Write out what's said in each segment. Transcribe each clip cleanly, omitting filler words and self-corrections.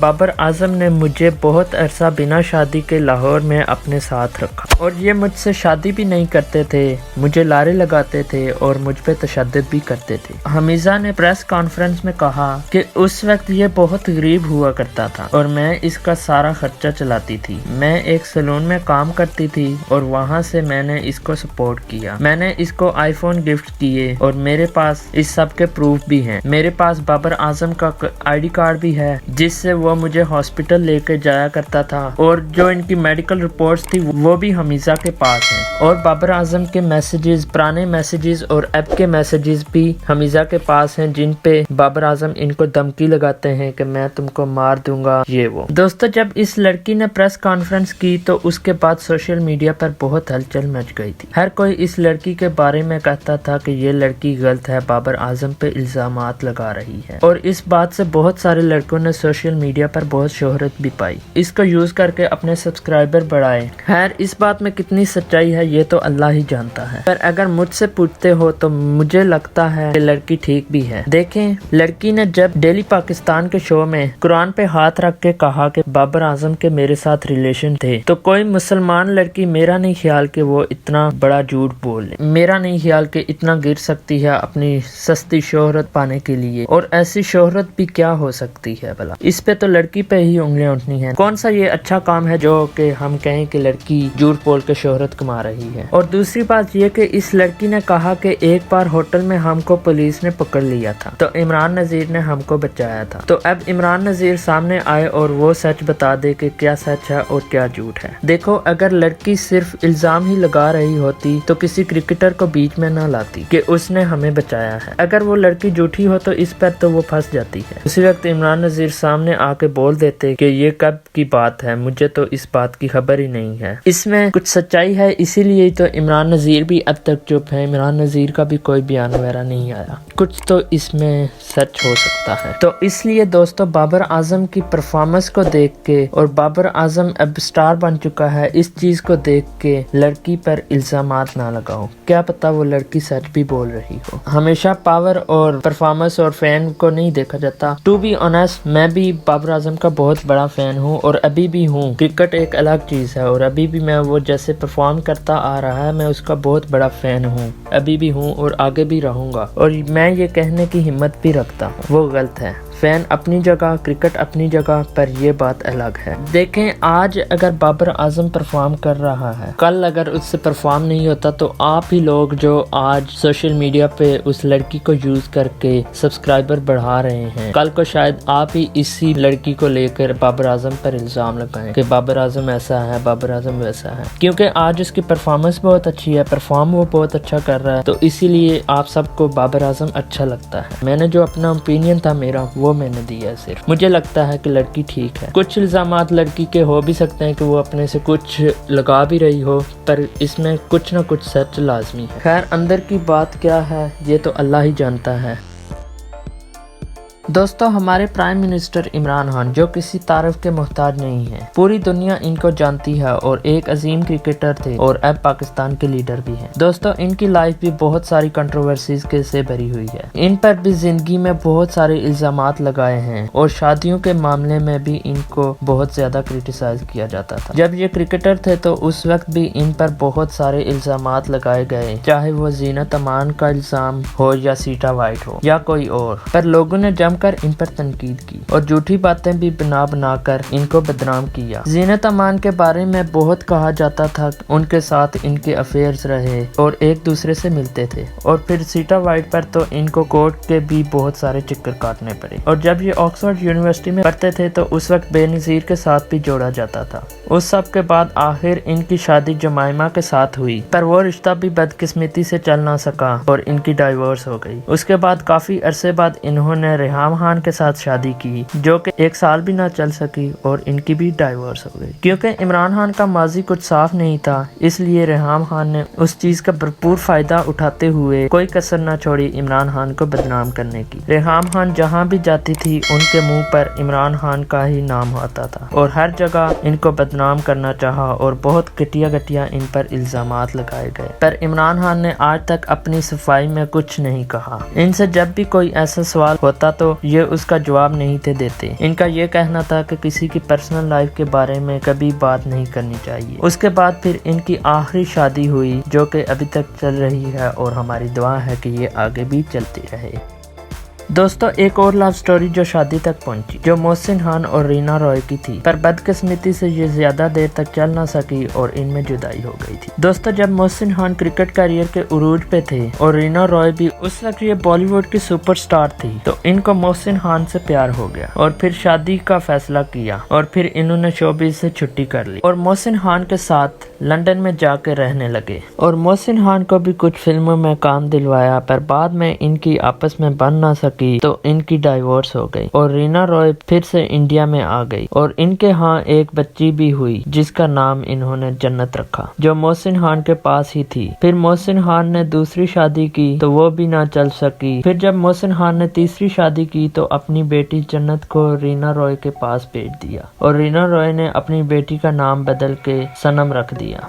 بابر اعظم نے مجھے بہت عرصہ بنا شادی کے لاہور میں اپنے ساتھ رکھا اور یہ مجھ سے شادی بھی نہیں کرتے تھے، مجھے لارے لگاتے تھے اور مجھ پہ تشدد بھی کرتے تھے۔ حمیزہ نے پریس کانفرنس میں کہا کہ اس وقت یہ بہت غریب ہوا کرتا تھا اور میں اس کا سارا خرچہ چلاتی تھی۔ میں ایک سیلون میں کام کرتی تھی اور وہاں سے میں نے اس کو سپورٹ کیا۔ میں نے اس کو آئی فون گفٹ کیے اور میرے پاس اس سب کے پروف بھی ہیں۔ میرے پاس بابر اعظم کا آئی ڈی کارڈ بھی ہے جس سے وہ مجھے ہاسپٹل لے کے جایا کرتا تھا اور جو ان کی میڈیکل رپورٹس تھی وہ بھی حمیزہ کے پاس ہیں اور بابر اعظم کے میسیجز، پرانے میسیجز اور ایپ کے میسیجز بھی حمیزہ کے پاس ہیں جن پہ بابر اعظم ان کو دھمکی لگاتے ہیں کہ میں تم کو مار دوں گا، یہ وہ۔ دوستو، جب اس لڑکی نے پریس کانفرنس کی تو اس کے بعد سوشل میڈیا پر بہت ہلچل مچ گئی تھی۔ ہر کوئی اس لڑکی کے بارے میں کہتا تھا کہ یہ لڑکی غلط ہے، بابر اعظم پہ الزامات لگا رہی ہے اور اس بات سے بہت سارے لڑکوں نے سوشل میڈیا پر بہت شہرت بھی پائی، اس کو یوز کر کے اپنے سبسکرائبر بڑھائے۔ خیر، اس بات میں کتنی سچائی ہے یہ تو اللہ ہی جانتا ہے، پر اگر مجھ سے پوچھتے ہو تو مجھے لگتا ہے کہ لڑکی ٹھیک بھی ہے۔ دیکھیں، لڑکی نے جب ڈیلی پاکستان کے شو میں قرآن پہ ہاتھ رکھ کے کہا کہ بابر اعظم کے میرے ساتھ ریلیشن تھے تو کوئی مسلمان لڑکی میرا نہیں خیال کہ وہ اتنا بڑا جھوٹ بول لے، میرا نہیں خیال کہ اتنا گر سکتی ہے اپنی سستی شہرت پانے کے لیے، اور ایسی شہرت بھی کیا ہو سکتی ہے بھلا؟ اس پہ تو لڑکی پہ ہی انگلیاں اٹھنی ہیں۔ کون سا یہ اچھا کام ہے جو کہ ہم کہیں کہ لڑکی جھوٹ بول کے شہرت کما رہی ہے؟ اور دوسری بات یہ کہ اس لڑکی نے کہا کہ ایک بار ہوٹل میں ہم کو پولیس نے پکڑ لیا تھا تو عمران نذیر نے ہم کو بچایا تھا، تو اب عمران نذیر سامنے آئے اور وہ سچ بتا دے کہ کیا سچ ہے اور کیا جھوٹ ہے۔ دیکھو، اگر لڑکی صرف الزام ہی لگا رہی ہوتی تو کسی کرکٹر کو بیچ میں نہ لاتی کہ اس نے ہمیں بچایا ہے۔ اگر وہ لڑکی جھوٹی ہو تو اس پر تو وہ پھنس جاتی ہے۔ اسی وقت عمران نذیر سامنے آ کے بول دیتے کہ یہ کب کی بات ہے، مجھے تو اس بات کی خبر ہی نہیں ہے۔ اس میں کچھ سچائی ہے، اسی لیے تو عمران نذیر بھی اب تک چپ ہے، عمران نذیر کا بھی کوئی بیان وغیرہ نہیں آیا، کچھ تو اس میں سچ ہو سکتا ہے۔ تو اس لیے دوستو، بابر اعظم کی پرفارمنس کو دیکھ کے اور بابر اعظم اب سٹار بن چکا ہے، اس چیز کو دیکھ کے لڑکی پر الزامات نہ لگاؤ، کیا پتا وہ لڑکی سچ بھی بول رہی ہو۔ ہمیشہ پاور اور پرفارمنس اور فین کو نہیں دیکھا جاتا۔ ٹو بی آنیسٹ، میں بھی بابر اعظم کا بہت بڑا فین ہوں اور ابھی بھی ہوں۔ کرکٹ ایک الگ چیز ہے اور ابھی بھی میں وہ جیسے پرفارم کرتا آ رہا ہے، میں اس کا بہت بڑا فین ہوں، ابھی بھی ہوں اور آگے بھی رہوں گا، اور میں یہ کہنے کی ہمت بھی رکھتا ہوں وہ غلط ہے۔ فین اپنی جگہ، کرکٹ اپنی جگہ، پر یہ بات الگ ہے۔ دیکھیں، آج اگر بابر اعظم پرفارم کر رہا ہے، کل اگر اس سے پرفارم نہیں ہوتا تو آپ ہی لوگ جو آج سوشل میڈیا پہ اس لڑکی کو یوز کر کے سبسکرائبر بڑھا رہے ہیں، کل کو شاید آپ ہی اسی لڑکی کو لے کر بابر اعظم پر الزام لگائیں کہ بابر اعظم ایسا ہے، بابر اعظم ویسا ہے، کیونکہ آج اس کی پرفارمنس بہت اچھی ہے، پرفارم وہ بہت اچھا کر رہا ہے، تو اسی لیے آپ سب کو بابر اعظم اچھا لگتا ہے۔ میں نے جو اپنا اوپینین تھا میرا، وہ میں نے دیا صرف۔ مجھے لگتا ہے کہ لڑکی ٹھیک ہے۔ کچھ الزامات لڑکی کے ہو بھی سکتے ہیں کہ وہ اپنے سے کچھ لگا بھی رہی ہو، پر اس میں کچھ نہ کچھ سچ لازمی ہے۔ خیر، اندر کی بات کیا ہے یہ تو اللہ ہی جانتا ہے۔ دوستو، ہمارے پرائم منسٹر عمران خان جو کسی تعارف کے محتاج نہیں ہیں، پوری دنیا ان کو جانتی ہے اور ایک عظیم کرکٹر تھے اور اب پاکستان کے لیڈر بھی ہیں۔ دوستو، ان کی لائف بھی بہت ساری کنٹروورسیز کے سے بھری ہوئی ہے، ان پر بھی زندگی میں بہت سارے الزامات لگائے ہیں اور شادیوں کے معاملے میں بھی ان کو بہت زیادہ کرٹیسائز کیا جاتا تھا۔ جب یہ کرکٹر تھے تو اس وقت بھی ان پر بہت سارے الزامات لگائے گئے، چاہے وہ زینت امان کا الزام ہو یا سیٹا وائٹ ہو یا کوئی اور، پر لوگوں نے جم کر ان پر تنقید کی اور جھوٹی باتیں بھی بنا کر ان کو بدنام کیا۔ زینت امان کے بارے میں بہت کہا جاتا تھا، ان کے ساتھ ان کے افیئرز رہے اور ایک دوسرے سے ملتے تھے، اور پھر سیٹا وائٹ پر تو ان کو کورٹ کے بھی بہت سارے چکر کاٹنے پڑے، اور جب یہ آکسفورڈ یونیورسٹی میں پڑھتے تھے تو اس وقت بے نظیر کے ساتھ بھی جوڑا جاتا تھا۔ اس سب کے بعد آخر ان کی شادی جمائمہ کے ساتھ ہوئی، پر وہ رشتہ بھی بدقسمتی سے چل نہ سکا اور ان کی ڈائیورس ہو گئی۔ اس کے بعد کافی عرصے بعد انہوں نے ریحام خان کے ساتھ شادی کی، جو کہ 1 سال بھی نہ چل سکی اور ان کی بھی ڈائیورس ہو گئی۔ کیونکہ عمران خان کا ماضی کچھ صاف نہیں تھا، اس لیے ریحام خان نے اس چیز کا بھرپور فائدہ اٹھاتے ہوئے کوئی کسر نہ چھوڑی عمران خان کو بدنام کرنے کی۔ ریحام خان جہاں بھی جاتی تھی ان کے منہ پر عمران خان کا ہی نام آتا تھا اور ہر جگہ ان کو بدنام کرنا چاہا اور بہت گھٹیا ان پر الزامات لگائے گئے، پر عمران خان نے آج تک اپنی صفائی میں کچھ نہیں کہا۔ ان سے جب بھی کوئی ایسا سوال ہوتا تو یہ اس کا جواب نہیں تھے دیتے۔ ان کا یہ کہنا تھا کہ کسی کی پرسنل لائف کے بارے میں کبھی بات نہیں کرنی چاہیے۔ اس کے بعد پھر ان کی آخری شادی ہوئی جو کہ ابھی تک چل رہی ہے اور ہماری دعا ہے کہ یہ آگے بھی چلتی رہے۔ دوستو ایک اور لو سٹوری جو شادی تک پہنچی جو محسن خان اور رینا روئے کی تھی، پر بدقسمتی سے یہ زیادہ دیر تک چل نہ سکی اور ان میں جدائی ہو گئی تھی۔ دوستو جب محسن خان کرکٹ کیریئر کے عروج پہ تھے اور رینا روئے بھی اس وقت یہ بالی ووڈ کی سپر سٹار تھی، تو ان کو محسن خان سے پیار ہو گیا اور پھر شادی کا فیصلہ کیا اور پھر انہوں نے شوبز سے چھٹی کر لی اور محسن خان کے ساتھ لندن میں جا کے رہنے لگے اور محسن خان کو بھی کچھ فلموں میں کام دلوایا، پر بعد میں ان کی آپس میں بن نہ سکی تو ان کی ڈائیورس ہو گئی اور رینا روئے پھر سے انڈیا میں آ گئی اور ان کے ہاں ایک بچی بھی ہوئی جس کا نام انہوں نے جنت رکھا، جو محسن خان کے پاس ہی تھی۔ پھر محسن خان نے دوسری شادی کی تو وہ بھی نہ چل سکی۔ پھر جب محسن خان نے تیسری شادی کی تو اپنی بیٹی جنت کو رینا روئے کے پاس بھیج دیا اور رینا روئے نے اپنی بیٹی کا نام بدل کے صنم رکھ دیا۔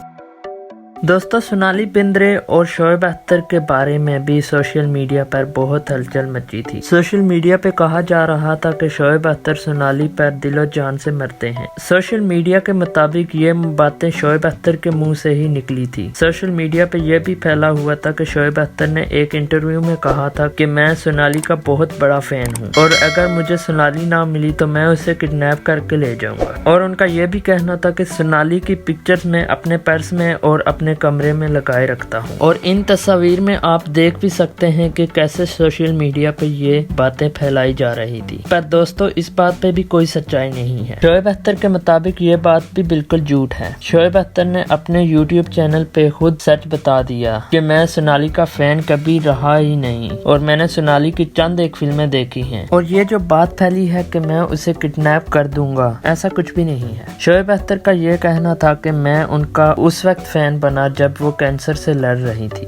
دوستو سونالی بندرے اور شعیب اختر کے بارے میں بھی سوشل میڈیا پر بہت ہلچل مچی تھی۔ سوشل میڈیا پہ کہا جا رہا تھا کہ شعیب اختر سونالی پر دل و جان سے مرتے ہیں۔ سوشل میڈیا کے مطابق یہ باتیں شعیب اختر کے منہ سے ہی نکلی تھی۔ سوشل میڈیا پہ یہ بھی پھیلا ہوا تھا کہ شعیب اختر نے ایک انٹرویو میں کہا تھا کہ میں سونالی کا بہت بڑا فین ہوں اور اگر مجھے سونالی نہ ملی تو میں اسے کڈنیپ کر کے لے جاؤں گا، اور ان کا یہ بھی کہنا تھا کہ سونالی کی پکچرز میں اپنے پرس میں اور اپنے کمرے میں لگائے رکھتا ہوں، اور ان تصاویر میں آپ دیکھ بھی سکتے ہیں کہ کیسے سوشل میڈیا پہ یہ باتیں پھیلائی جا رہی تھی، پر دوستو اس بات پہ بھی کوئی سچائی نہیں ہے۔ شعیب اختر کے مطابق یہ بات بھی بالکل جھوٹ ہے۔ شعیب اختر نے اپنے یوٹیوب چینل پہ خود سچ بتا دیا کہ میں سونالی کا فین کبھی رہا ہی نہیں اور میں نے سونالی کی چند ایک فلمیں دیکھی ہیں، اور یہ جو بات پھیلی ہے کہ میں اسے کڈنیپ کر دوں گا، ایسا کچھ بھی نہیں ہے۔ شعیب اختر کا یہ کہنا تھا کہ میں ان کا اس وقت فین بنا جب وہ کینسر سے لڑ رہی تھی۔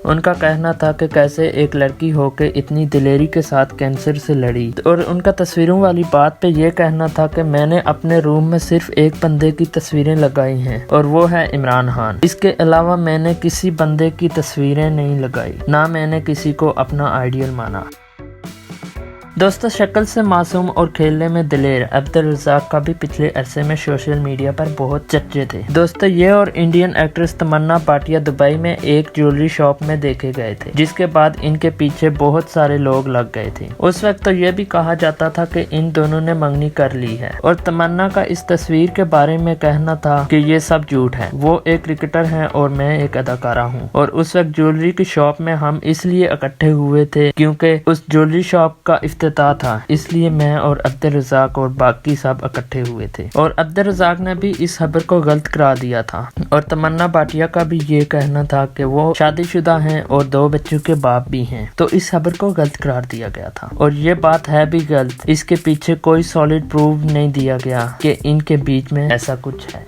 ان کا کہنا تھا کہ کیسے ایک لڑکی ہو کے اتنی دلیری کے ساتھ کینسر سے لڑی، اور ان کا تصویروں والی بات پہ یہ کہنا تھا کہ میں نے اپنے روم میں صرف ایک بندے کی تصویریں لگائی ہیں اور وہ ہے عمران خان، اس کے علاوہ میں نے کسی بندے کی تصویریں نہیں لگائی، نہ میں نے کسی کو اپنا آئیڈیل مانا۔ دوستو شکل سے معصوم اور کھیلنے میں دلیر عبدالرزاق کا بھی پچھلے عرصے میں سوشل میڈیا پر بہت چرچے تھے۔ دوستو یہ اور انڈین ایکٹریس تمنا بھاٹیہ دبئی میں ایک جیولری شاپ میں دیکھے گئے تھے، جس کے بعد ان کے پیچھے بہت سارے لوگ لگ گئے تھے۔ اس وقت تو یہ بھی کہا جاتا تھا کہ ان دونوں نے منگنی کر لی ہے، اور تمنا کا اس تصویر کے بارے میں کہنا تھا کہ یہ سب جھوٹ ہے، وہ ایک کرکٹر ہیں اور میں ایک اداکارہ ہوں، اور اس وقت جیولری کی شاپ میں ہم اس لیے اکٹھے ہوئے تھے کیونکہ اس جیولری شاپ کا افتتاح تھا، اس لیے میں اور عبدالرزاق اور باقی سب اکٹھے ہوئے تھے، اور عبدالرزاق نے بھی اس خبر کو غلط قرار دیا تھا، اور تمنا بھاٹیہ کا بھی یہ کہنا تھا کہ وہ شادی شدہ ہیں اور 2 بچوں کے باپ بھی ہیں، تو اس خبر کو غلط قرار دیا گیا تھا، اور یہ بات ہے بھی غلط۔ اس کے پیچھے کوئی سالڈ پروف نہیں دیا گیا کہ ان کے بیچ میں ایسا کچھ ہے۔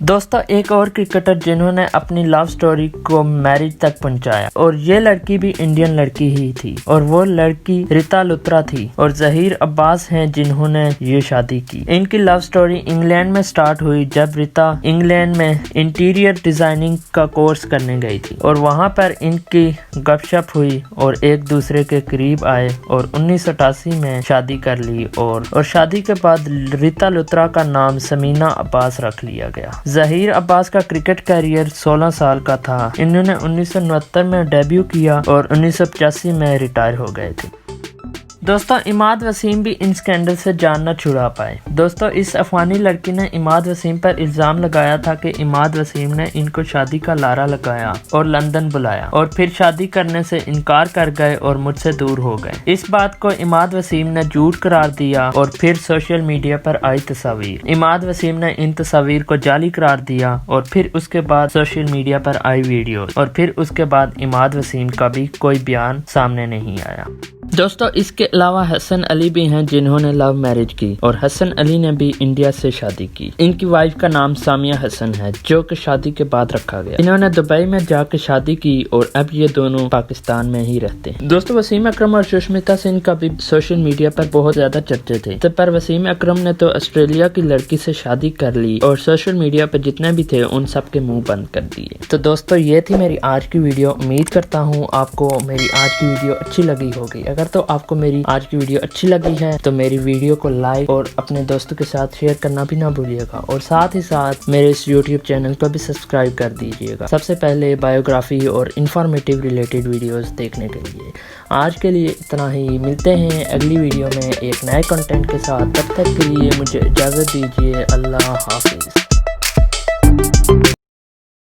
دوستو ایک اور کرکٹر جنہوں نے اپنی لو سٹوری کو میرج تک پہنچایا، اور یہ لڑکی بھی انڈین لڑکی ہی تھی، اور وہ لڑکی ریتا لوتھرا تھی، اور ظہیر عباس ہیں جنہوں نے یہ شادی کی۔ ان کی لو سٹوری انگلینڈ میں سٹارٹ ہوئی جب ریتا انگلینڈ میں انٹیریئر ڈیزائننگ کا کورس کرنے گئی تھی، اور وہاں پر ان کی گپ شپ ہوئی اور ایک دوسرے کے قریب آئے اور 1988 میں شادی کر لی، اور شادی کے بعد ریتا لوتھرا کا نام سمینا عباس رکھ لیا گیا۔ ظہیر عباس کا کرکٹ کیریئر 16 سال کا تھا۔ انہوں نے 1969 میں ڈیبیو کیا اور 1985 میں ریٹائر ہو گئے تھے۔ دوستو عماد وسیم بھی ان سکینڈل سے جان نہ چھڑا پائے۔ دوستو اس افغانی لڑکی نے عماد وسیم پر الزام لگایا تھا کہ عماد وسیم نے ان کو شادی کا لارا لگایا اور لندن بلایا، اور پھر شادی کرنے سے انکار کر گئے اور مجھ سے دور ہو گئے۔ اس بات کو عماد وسیم نے جھوٹ قرار دیا، اور پھر سوشل میڈیا پر آئی تصاویر۔ عماد وسیم نے ان تصاویر کو جعلی قرار دیا، اور پھر اس کے بعد سوشل میڈیا پر آئی ویڈیو، اور پھر اس کے بعد عماد وسیم کا بھی کوئی بیان سامنے نہیں آیا۔ دوستو اس کے علاوہ حسن علی بھی ہیں جنہوں نے لو میرج کی، اور حسن علی نے بھی انڈیا سے شادی کی۔ ان کی وائف کا نام سامیہ حسن ہے جو کہ شادی کے بعد رکھا گیا۔ انہوں نے دبئی میں جا کے شادی کی اور اب یہ دونوں پاکستان میں ہی رہتے ہیں۔ دوستو وسیم اکرم اور سشمیتا سین کا بھی سوشل میڈیا پر بہت زیادہ چرچے تھے، پر وسیم اکرم نے تو آسٹریلیا کی لڑکی سے شادی کر لی اور سوشل میڈیا پر جتنے بھی تھے ان سب کے منہ بند کر دیے۔ تو دوستو یہ تھی میری آج کی ویڈیو۔ امید کرتا ہوں آپ کو میری آج کی ویڈیو اچھی لگی ہوگی۔ اگر تو آپ کو میری آج کی ویڈیو اچھی لگی ہے تو میری ویڈیو کو لائک اور اپنے دوستوں کے ساتھ شیئر کرنا بھی نہ بھولیے گا، اور ساتھ ہی ساتھ میرے اس یوٹیوب چینل کو بھی سبسکرائب کر دیجیے گا، سب سے پہلے بایوگرافی اور انفارمیٹیو ریلیٹڈ ویڈیوز دیکھنے کے لیے۔ آج کے لیے اتنا ہی، ملتے ہیں اگلی ویڈیو میں ایک نئے کنٹینٹ کے ساتھ، تب تک کے لیے مجھے اجازت دیجیے، اللہ حافظ۔